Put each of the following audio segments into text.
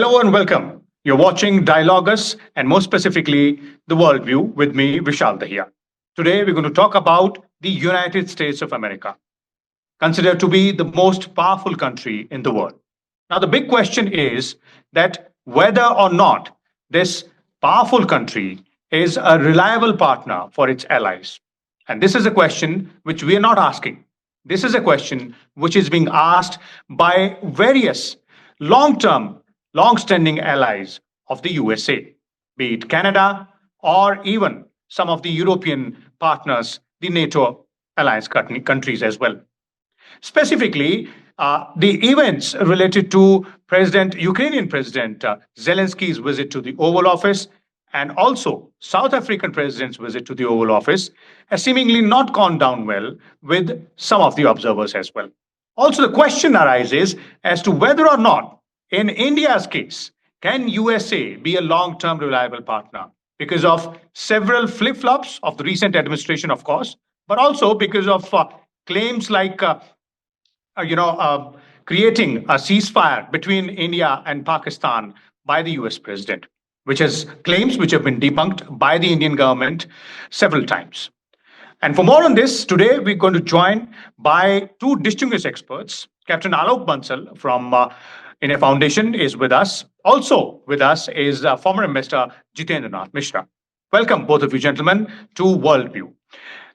Hello and welcome. You're watching Dialogus and more specifically, The Worldview with me, Vishal Dahiya. Today, we're going to talk about the United States of America, considered to be the most powerful country in the world. Now, the big question is that whether or not this powerful country is a reliable partner for its allies. And this is a question which we are not asking. This is a question which is being asked by various long term, long standing allies of the USA, be it Canada or even some of the European partners, the NATO alliance countries as well. Specifically, the events related to Ukrainian President Zelensky's visit to the Oval Office and also South African President's visit to the Oval Office has seemingly not gone down well with some of the observers as well. Also, the question arises as to whether or not, in India's case, can USA be a long-term reliable partner because of several flip-flops of the recent administration, of course, but also because of claims like creating a ceasefire between India and Pakistan by the US president, which has claims which have been debunked by the Indian government several times. And for more on this, today we're going to join by two distinguished experts. Captain Alok Bansal from India Foundation is with us. Also with us is former investor Jitendranath Misra. Welcome, both of you gentlemen, to Worldview.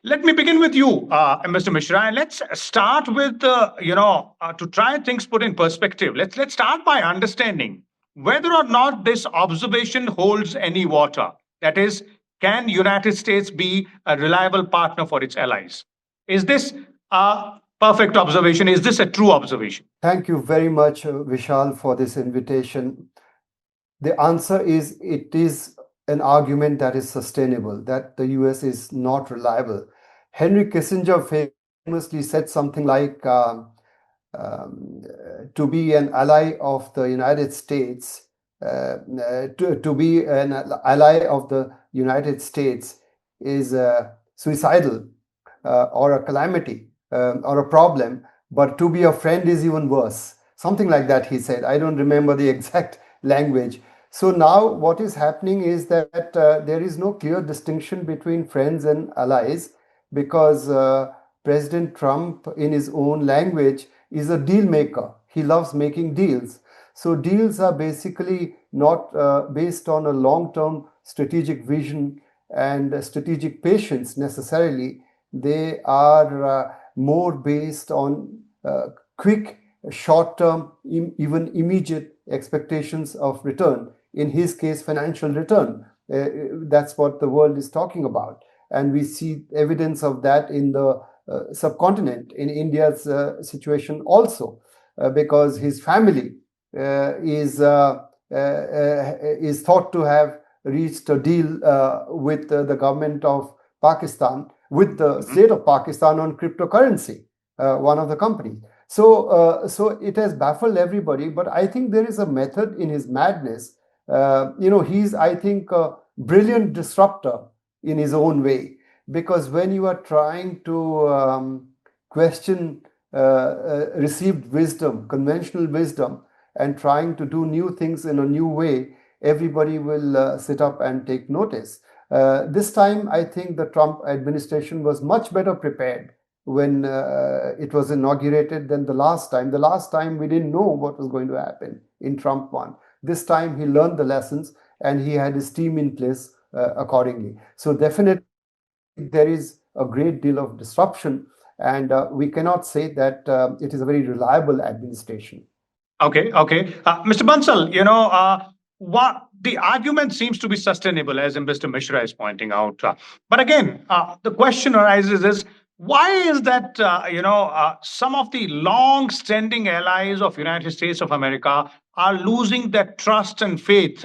Let me begin with you, Mr. Mishra, and let's start with, to try things put in perspective. Let's start by understanding whether or not this observation holds any water. That is, can United States be a reliable partner for its allies? Is this a perfect observation? Is this a true observation? Thank you very much, Vishal, for this invitation. The answer is it is an argument that is sustainable, that the US is not reliable. Henry Kissinger famously said something like, to be an ally of the United States, to be an ally of the United States is suicidal or a calamity or a problem, but to be a friend is even worse. Something like that, he said. I don't remember the exact language. So now what is happening is that there is no clear distinction between friends and allies, because President Trump, in his own language, is a deal maker. He loves making deals. So deals are basically not based on a long-term strategic vision and strategic patience necessarily. They are more based on quick, short-term, even immediate expectations of return. In his case, financial return. That's what the world is talking about. And we see evidence of that in the subcontinent, in India's situation also, because his family is thought to have reached a deal with the government of Pakistan, with the state of Pakistan on cryptocurrency, one of the companies. So it has baffled everybody, but I think there is a method in his madness. He's, I think, a brilliant disruptor in his own way, because when you are trying to question received wisdom, conventional wisdom, and trying to do new things in a new way, everybody will sit up and take notice. This time, I think the Trump administration was much better prepared when it was inaugurated than the last time. The last time, we didn't know what was going to happen in Trump 1. This time, he learned the lessons and he had his team in place accordingly. So definitely, there is a great deal of disruption, and we cannot say that it is a very reliable administration. Okay. Mr. Bansal, what the argument seems to be sustainable, as Mr. Mishra is pointing out. But again, the question arises is, why is that, some of the long-standing allies of United States of America are losing that trust and faith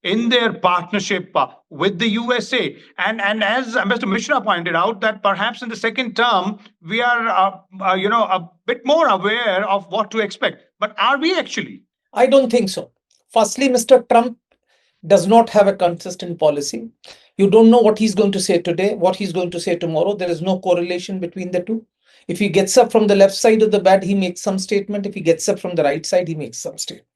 in their partnership with the USA? And as Mr. Mishra pointed out, that perhaps in the second term, we are, a bit more aware of what to expect. But are we actually? I don't think so. Firstly, Mr. Trump does not have a consistent policy. You don't know what he's going to say today, what he's going to say tomorrow. There is no correlation between the two. If he gets up from the left side of the bed, he makes some statement. If he gets up from the right side, he makes some statement.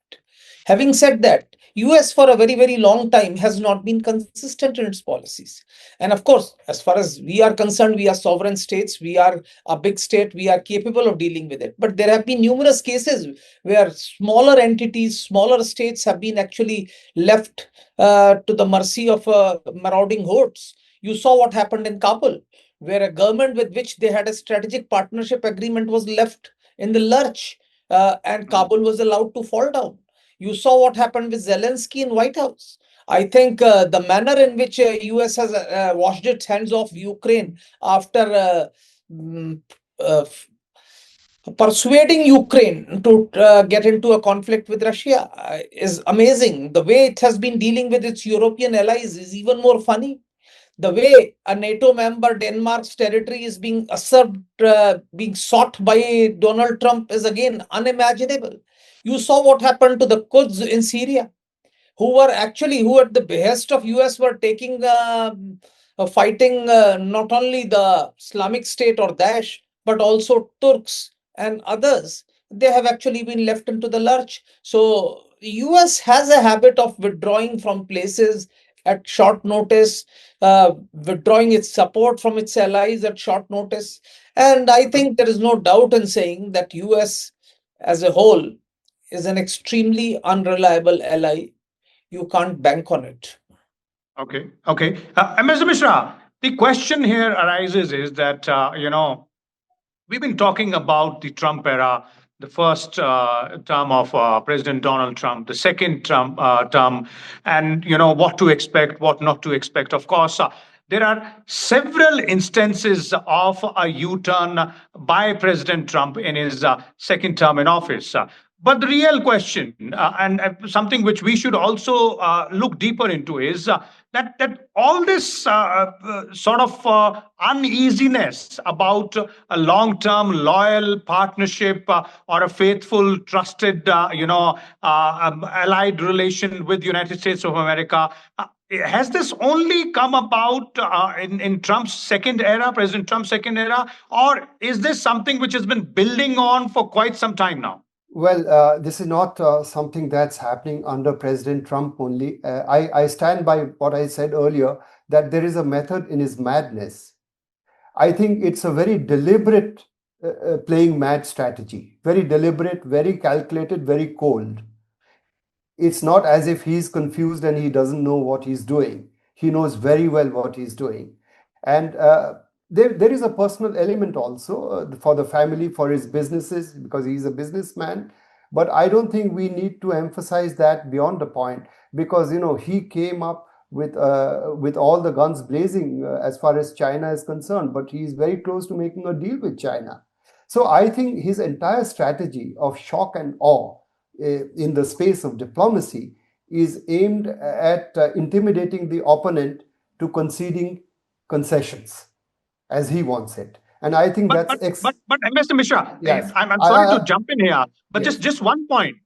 Having said that, US for a very, very long time has not been consistent in its policies. And of course, as far as we are concerned, we are sovereign states, we are a big state, we are capable of dealing with it. But there have been numerous cases where smaller entities, smaller states have been actually left to the mercy of marauding hordes. You saw what happened in Kabul, where a government with which they had a strategic partnership agreement was left in the lurch, and Kabul was allowed to fall down. You saw what happened with Zelensky in White House. I think the manner in which US has washed its hands off Ukraine after mm, uh, persuading Ukraine to get into a conflict with Russia is amazing. The way it has been dealing with its European allies is even more funny. The way a NATO member, Denmark's territory, is being usurped, being sought by Donald Trump is again unimaginable. You saw what happened to the Kurds in Syria, who at the behest of US were taking fighting not only the Islamic State or Daesh, but also Turks and others. They have actually been left into the lurch. So US has a habit of withdrawing from places at short notice, withdrawing its support from its allies at short notice. And I think there is no doubt in saying that US as a whole is an extremely unreliable ally. You can't bank on it. Okay. Okay. Mr. Mishra, the question here arises is that, we've been talking about the Trump era, the first term of President Donald Trump, the second term, and, what to expect, what not to expect. Of course, there are several instances of a U-turn by President Trump in his second term in office. But the real question, and something which we should also look deeper into, is that all this sort of uneasiness about a long-term loyal partnership or a faithful, trusted, allied relation with the United States of America. Has this only come about in Trump's second era, President Trump's second era, or is this something which has been building on for quite some time now? Well, this is not something that's happening under President Trump only. I stand by what I said earlier, that there is a method in his madness. I think it's a very deliberate playing mad strategy, very deliberate, very calculated, very cold. It's not as if he's confused and he doesn't know what he's doing. He knows very well what he's doing. And there is a personal element also for the family, for his businesses, because he's a businessman. But I don't think we need to emphasize that beyond the point, because he came up with all the guns blazing as far as China is concerned. But he is very close to making a deal with China. So I think his entire strategy of shock and awe in the space of diplomacy is aimed at intimidating the opponent to conceding concessions as he wants it. And I think But Mr. Mishra, yes. I'm sorry to jump in here, but yes. just one point,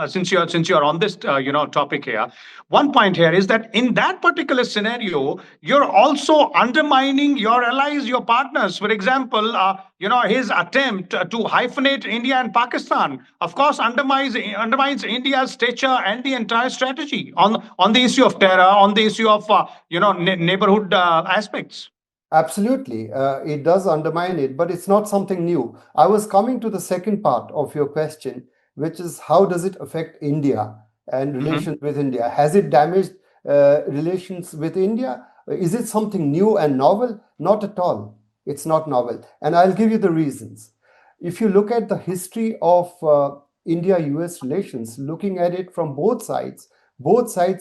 since you're on this topic here, one point here is that in that particular scenario, you're also undermining your allies, your partners. For example, his attempt to hyphenate India and Pakistan, of course, undermines India's stature and the entire strategy on the issue of terror, on the issue of neighborhood aspects. Absolutely. It does undermine it, but it's not something new. I was coming to the second part of your question, which is how does it affect India and relations with India? Has it damaged relations with India? Is it something new and novel? Not at all. It's not novel. And I'll give you the reasons. If you look at the history of India-US relations, looking at it from both sides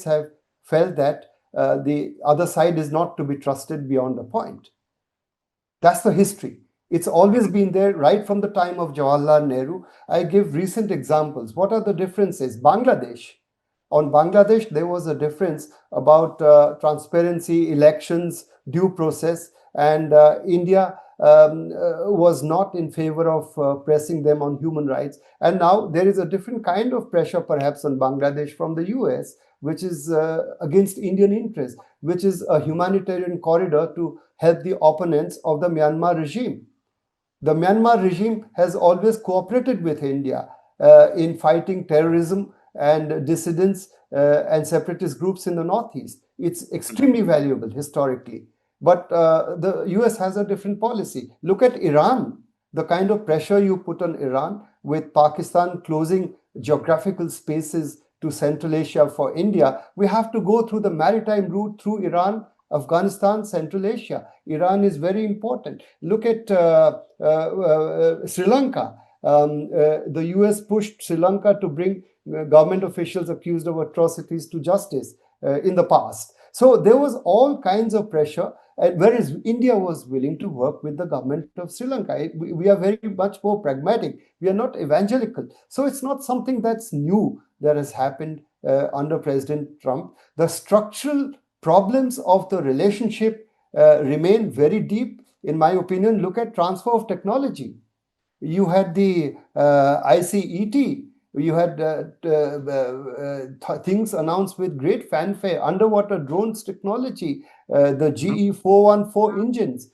have felt that the other side is not to be trusted beyond a point. That's the history. It's always been there right from the time of Jawaharlal Nehru. I give recent examples. What are the differences? Bangladesh. On Bangladesh, there was a difference about transparency, elections, due process, and India was not in favor of pressing them on human rights. And now there is a different kind of pressure perhaps on Bangladesh from the US, which is against Indian interests, which is a humanitarian corridor to help the opponents of the Myanmar regime. The Myanmar regime has always cooperated with India in fighting terrorism and dissidents and separatist groups in the Northeast. It's extremely valuable historically. But the US has a different policy. Look at Iran, the kind of pressure you put on Iran with Pakistan closing geographical spaces to Central Asia for India. We have to go through the maritime route through Iran, Afghanistan, Central Asia. Iran is very important. Look at Sri Lanka. The US pushed Sri Lanka to bring government officials accused of atrocities to justice in the past. So there was all kinds of pressure, whereas India was willing to work with the government of Sri Lanka. We are very much more pragmatic. We are not evangelical. So it's not something that's new that has happened under President Trump. The structural problems of the relationship remain very deep. In my opinion, look at transfer of technology. You had the ICET. You had things announced with great fanfare, underwater drones technology, the GE 414 engines.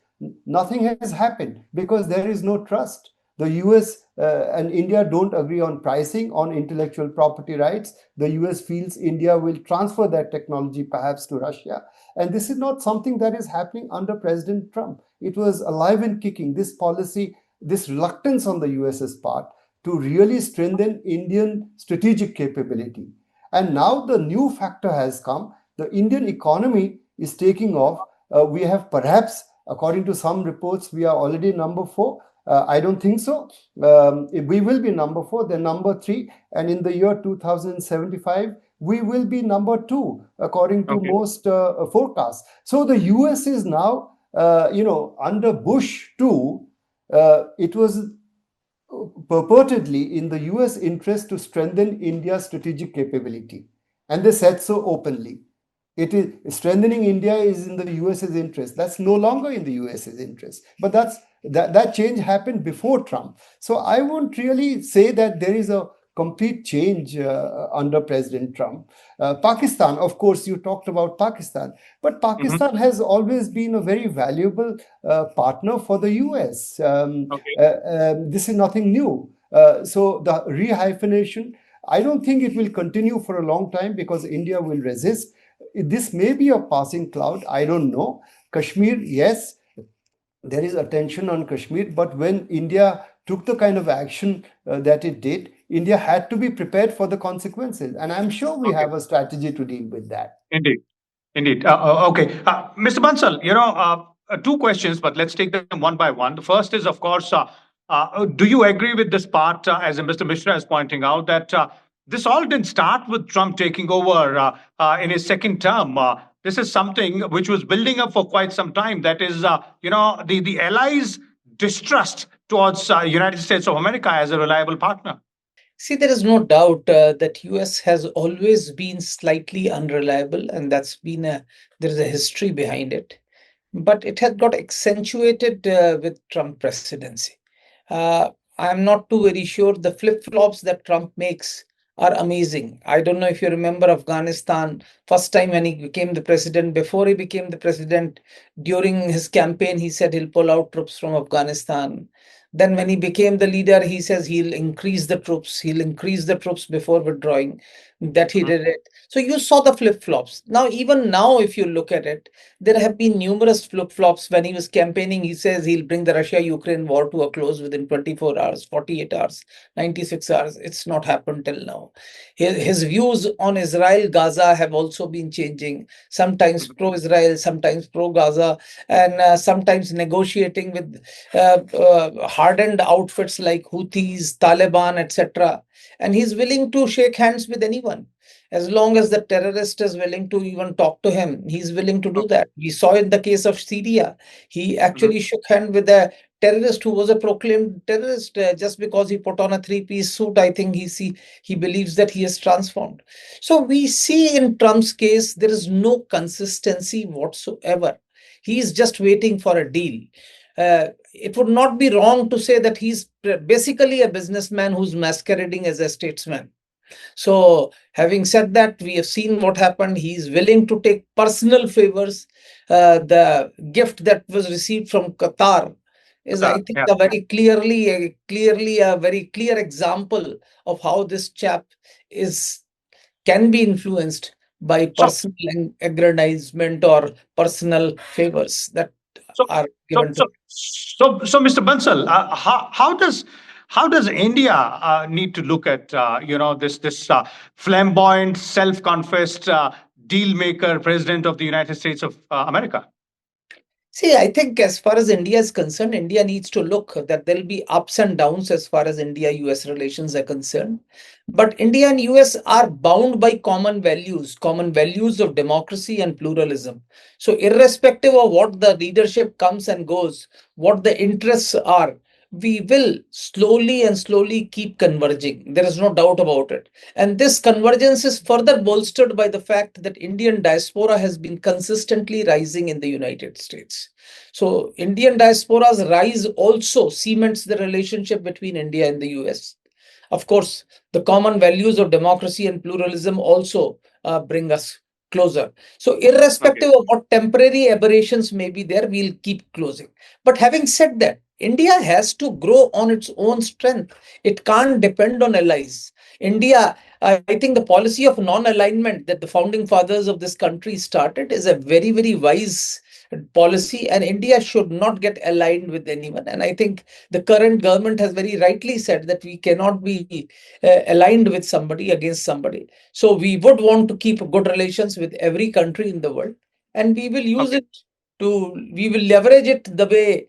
Nothing has happened because there is no trust. The US and India don't agree on pricing, on intellectual property rights. The US feels India will transfer that technology perhaps to Russia. And this is not something that is happening under President Trump. It was alive and kicking. This policy, this reluctance on the US's part to really strengthen Indian strategic capability. And now the new factor has come. The Indian economy is taking off. We have perhaps, according to some reports, we are already number 4. I don't think so. We will be number 4, then number 3. And in the year 2075, we will be number 2, according to most forecasts. So the US is now, under Bush 2, it was purportedly in the US interest to strengthen India's strategic capability. And they said so openly. It is strengthening India is in the US's interest. That's no longer in the US's interest. But that change happened before Trump. So I won't really say that there is a complete change under President Trump. Pakistan, of course, you talked about Pakistan, but Pakistan has always been a very valuable partner for the US. This is nothing new. So the rehyphenation, I don't think it will continue for a long time because India will resist. This may be a passing cloud. I don't know. Kashmir, yes, there is attention on Kashmir, but when India took the kind of action that it did, India had to be prepared for the consequences. And I'm sure we have a strategy to deal with that. Indeed. Indeed. Okay. Mr. Bansal, 2 questions, but let's take them one by one. The first is, of course, do you agree with this part, as Mr. Mishra is pointing out, that this all didn't start with Trump taking over in his second term? This is something which was building up for quite some time. That is, the allies' distrust towards United States of America as a reliable partner. See, there is no doubt that US has always been slightly unreliable, and there is a history behind it. But it has got accentuated with Trump presidency. I'm not too very sure. The flip-flops that Trump makes are amazing. I don't know if you remember Afghanistan, first time when he became the president, before he became the president, during his campaign, he said he'll pull out troops from Afghanistan. Then when he became the leader, he says he'll increase the troops. He'll increase the troops before withdrawing. That he did it. So you saw the flip-flops. Now, even now, if you look at it, there have been numerous flip-flops. When he was campaigning, he says he'll bring the Russia-Ukraine war to a close within 24 hours, 48 hours, 96 hours. It's not happened till now. His views on Israel, Gaza have also been changing. Sometimes pro-Israel, sometimes pro-Gaza, and sometimes negotiating with hardened outfits like Houthis, Taliban, etc. And he's willing to shake hands with anyone. As long as the terrorist is willing to even talk to him, he's willing to do that. We saw in the case of Syria, he actually shook hand with a terrorist who was a proclaimed terrorist just because he put on a 3-piece suit. I think he believes that he is transformed. So we see in Trump's case, there is no consistency whatsoever. He is just waiting for a deal. It would not be wrong to say that he's basically a businessman who's masquerading as a statesman. So having said that, we have seen what happened. He's willing to take personal favors. The gift that was received from Qatar is, I think, a very clearly a very clear example of how this chap is can be influenced by So, personal aggrandizement or personal favors that so, are so, given to. so, Mr. Bansal, how does India need to look at this flamboyant, self-confessed deal maker, president of the United States of America? See, I think as far as India is concerned, India needs to look that there'll be ups and downs as far as India-US relations are concerned. But India and US are bound by common values of democracy and pluralism. So irrespective of what the leadership comes and goes, what the interests are, we will slowly and slowly keep converging. There is no doubt about it. And this convergence is further bolstered by the fact that Indian diaspora has been consistently rising in the United States. So Indian diaspora's rise also cements the relationship between India and the US. Of course, the common values of democracy and pluralism also bring us closer. So Okay. irrespective of what temporary aberrations may be there, we'll keep closing. But having said that, India has to grow on its own strength. It can't depend on allies. India, I think the policy of non-alignment that the founding fathers of this country started is a very, very wise policy, and India should not get aligned with anyone. And I think the current government has very rightly said that we cannot be aligned with somebody against somebody. So we would want to keep good relations with every country in the world, and we will use Okay. it we will leverage it the way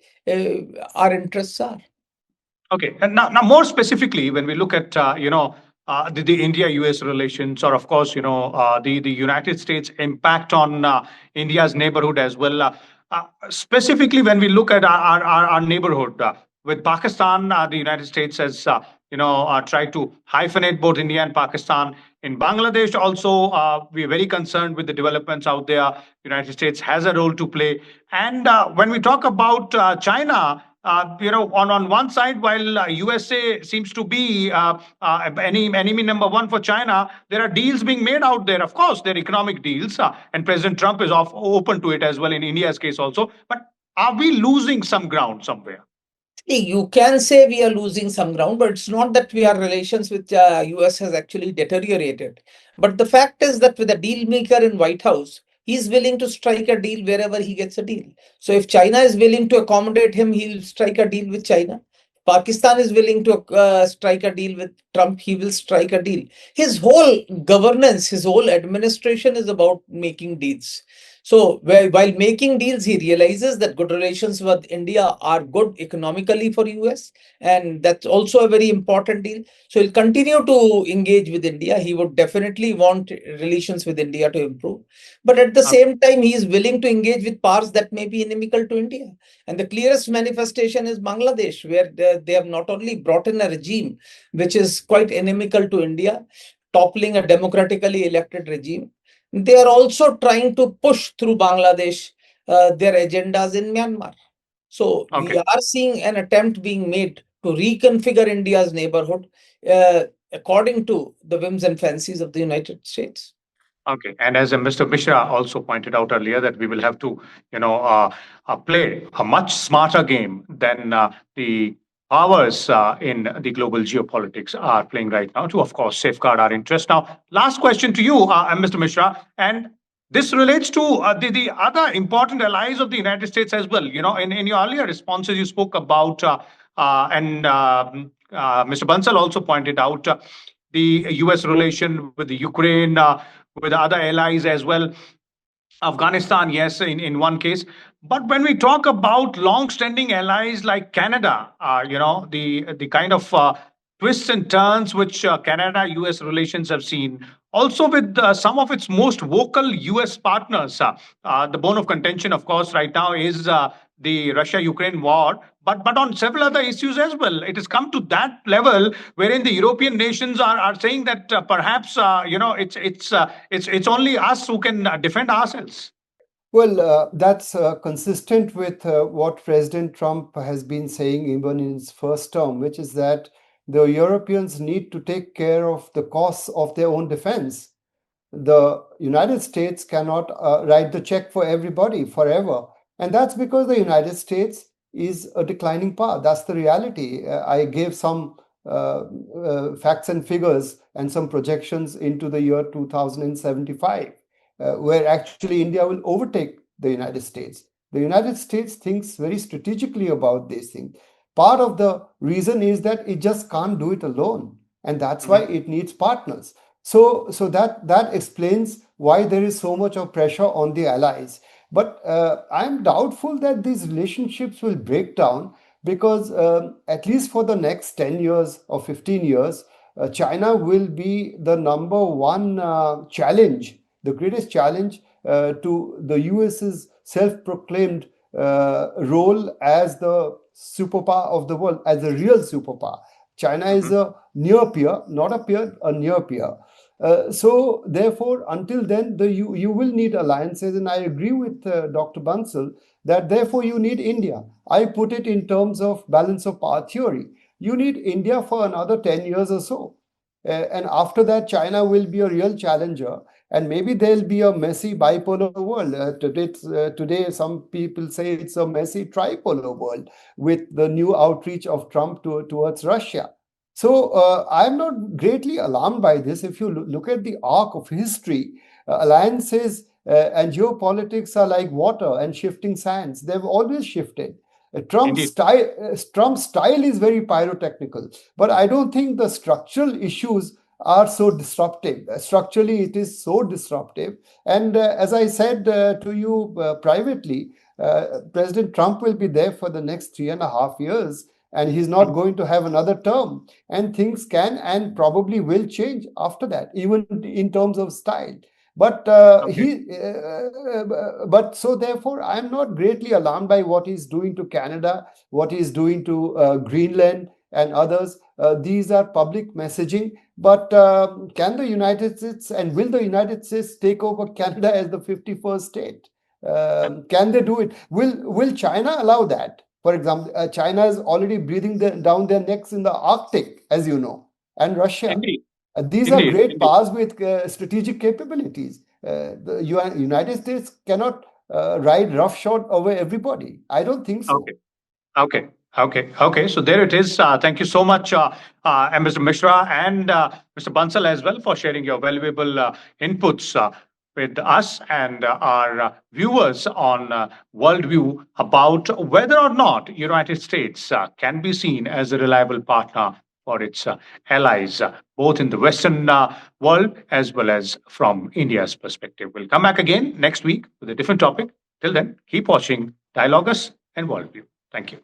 our interests are. Okay, and now more specifically, when we look at the India-US relations, or of course the United States impact on India's neighborhood as well. Specifically, when we look at our neighborhood with Pakistan, the United States has tried to hyphenate both India and Pakistan. In Bangladesh, also we are very concerned with the developments out there. United States has a role to play, and when we talk about China. On one side, while USA seems to be enemy number one for China, there are deals being made out there. Of course, they're economic deals, and President Trump is open to it as well in India's case also. But are we losing some ground somewhere? You can say we are losing some ground, but it's not that our relations with US has actually deteriorated. But the fact is that with a deal maker in White House, he's willing to strike a deal wherever he gets a deal. So if China is willing to accommodate him, he'll strike a deal with China. Pakistan is willing to strike a deal with Trump, he will strike a deal. His whole governance, his whole administration is about making deals. So while making deals, he realizes that good relations with India are good economically for US, and that's also a very important deal. So he'll continue to engage with India. He would definitely want relations with India to improve. But at the Okay. same time, he is willing to engage with powers that may be inimical to India. And the clearest manifestation is Bangladesh, where they have not only brought in a regime which is quite inimical to India, toppling a democratically elected regime, they are also trying to push through Bangladesh their agendas in Myanmar. So we Okay. are seeing an attempt being made to reconfigure India's neighborhood according to the whims and fancies of the United States. Okay, and as Mr. Mishra also pointed out earlier, that we will have to, play a much smarter game than the powers in the global geopolitics are playing right now to, of course, safeguard our interests. Now, last question to you, Mr. Mishra, and this relates to the other important allies of the United States as well. In your earlier responses, you spoke about, and Mr. Bansal also pointed out the U.S. relation with the Ukraine. With other allies as well. Afghanistan, yes, in one case. But when we talk about long-standing allies like Canada, the kind of twists and turns which Canada-US relations have seen, also with some of its most vocal US partners. The bone of contention, of course, right now is the Russia-Ukraine war, but on several other issues as well. It has come to that level wherein the European nations are saying that perhaps it's only us who can defend ourselves. Well, that's consistent with what President Trump has been saying even in his first term, which is that the Europeans need to take care of the costs of their own defense. The United States cannot write the check for everybody forever. And that's because the United States is a declining power. That's the reality. I gave some facts and figures and some projections into the year 2075, where actually India will overtake the United States. The United States thinks very strategically about these things. Part of the reason is that it just can't do it alone, and that's why it needs partners. So that explains why there is so much of pressure on the allies. But I'm doubtful that these relationships will break down because at least for the next 10 years or 15 years, China will be the number one challenge, the greatest challenge to the US's self-proclaimed role as the superpower of the world, as a real superpower. China is a near peer, not a peer, a near peer. So therefore, until then, you will need alliances, and I agree with Dr. Bansal that therefore you need India. I put it in terms of balance of power theory. You need India for another 10 years or so. And after that, China will be a real challenger. And maybe there'll be a messy bipolar world. Today, some people say it's a messy tripolar world with the new outreach of Trump towards Russia. So I'm not greatly alarmed by this. If you look at the arc of history, alliances and geopolitics are like water and shifting sands. They've always shifted. Indeed. Trump's style is very pyrotechnical, but I don't think the structural issues are so disruptive. Structurally, it is so disruptive. And as I said to you privately, President Trump will be there for the next 3.5 years, and he's not going to have another term. And things can and probably will change after that, even in terms of style. But but so therefore, I'm not greatly alarmed by what he's doing to Canada, what he's doing to Greenland and others. These are public messaging. But can the United States and will the United States take over Canada as the 51st state? Can they do it? Will China allow that? For example, China is already breathing down their necks in the Arctic, as you know, and Russia. Indeed. These are great powers with strategic capabilities. The United States cannot ride roughshod over everybody. I don't think so. Okay. So there it is. Thank you so much, and Mr. Mishra and Mr. Bansal as well for sharing your valuable inputs with us and our viewers on worldview about whether or not United States can be seen as a reliable partner for its allies, both in the Western world as well as from India's perspective. We'll come back again next week with a different topic. Till then, keep watching Dialogus and Worldview. Thank you.